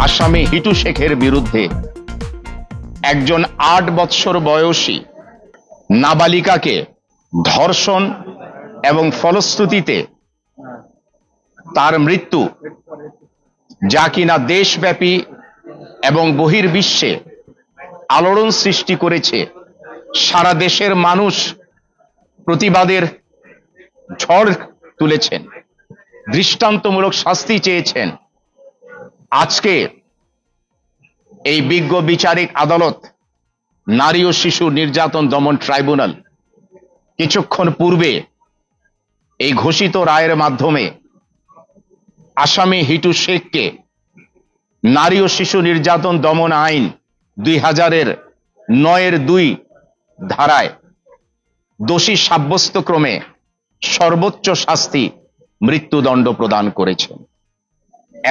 আসামি হিটু শেখের বিরুদ্ধে একজন ৮ বৎসর বয়সী নাবালিকাকে ধর্ষণ এবং ফলশ্রুতিতে তার মৃত্যু, যা কিনা দেশব্যাপী এবং বহির্বিশ্বে আলোড়ন সৃষ্টি করেছে। সারা দেশের মানুষ প্রতিবাদের ঝড় তুলেছেন, দৃষ্টান্তমূলক শাস্তি চেয়েছেন। আজকে এই বিজ্ঞ বিচারিক আদালত, নারী ও শিশু নির্যাতন দমন ট্রাইব্যুনাল কিছুক্ষণ পূর্বে এই ঘোষিত রায়ের মাধ্যমে আসামি হিটু শেখকে নারী ও শিশু নির্যাতন দমন আইন 2009-2 ধারায় দোষী সাব্যস্ত ক্রমে সর্বোচ্চ শাস্তি মৃত্যুদণ্ড প্রদান করেছেন।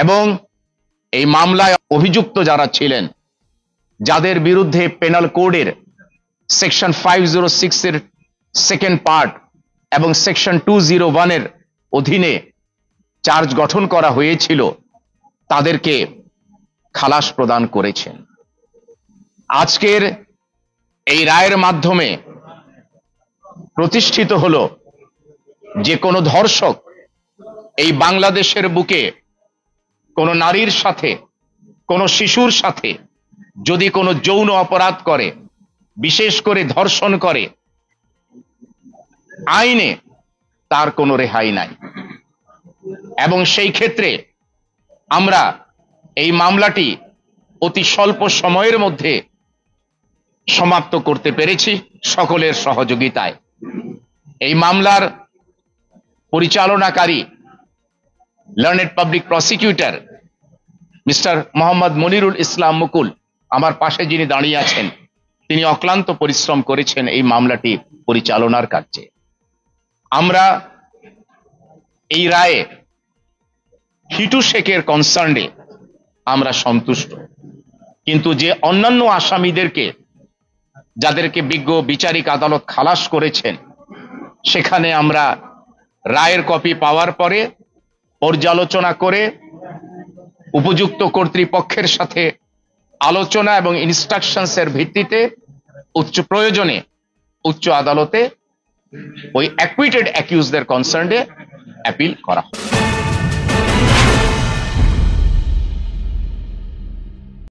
এবং এই মামলায় অভিযুক্ত যারা ছিলেন, যাদের বিরুদ্ধে পেনাল কোডের সেকশন 506 এর সেকেন্ড পার্ট এবং সেকশন 201 এর অধীনে চার্জ গঠন করা হয়েছিল, তাদেরকে খালাস প্রদান করেছেন। আজকের এই রায়ের মাধ্যমে প্রতিষ্ঠিত হলো যে কোনো ধর্ষক এই বাংলাদেশের বুকে কোনো নারীর সাথে, কোনো শিশুর সাথে যদি কোনো যৌন অপরাধ করে, বিশেষ করে ধর্ষণ করে, আইনে তার কোনো রেহাই নাই। এবং সেই ক্ষেত্রে আমরা এই মামলাটি অতি স্বল্প সময়ের মধ্যে সমাপ্ত করতে পেরেছি সকলের সহযোগিতায়। এই মামলার পরিচালনাকারী learned public prosecutor mister Mohammad Monirul Islam Mukul, আমার পাশে যিনি দাঁড়িয়ে আছেন, তিনি অক্লান্ত পরিশ্রম করেছেন এই মামলাটি পরিচালনার কাজে। আমরা এই রায়ে হিটু শেখের কনসার্নে আমরা সন্তুষ্ট, কিন্তু যে অন্যান্য আসামিদেরকে, যাদেরকে বিজ্ঞ বিচারিক আদালত খালাস করেছেন, সেখানে আমরা রায়ের কপি পাওয়ার পরে পর্যালোচনা করে উপযুক্ত কর্তৃপক্ষের সাথে আলোচনা এবং ইনস্ট্রাকশনসের ভিত্তিতে প্রয়োজনে উচ্চ আদালতে ওই অ্যাকুইটেড অ্যাকিউজদের কনসার্নে অ্যাপিল করা হবে।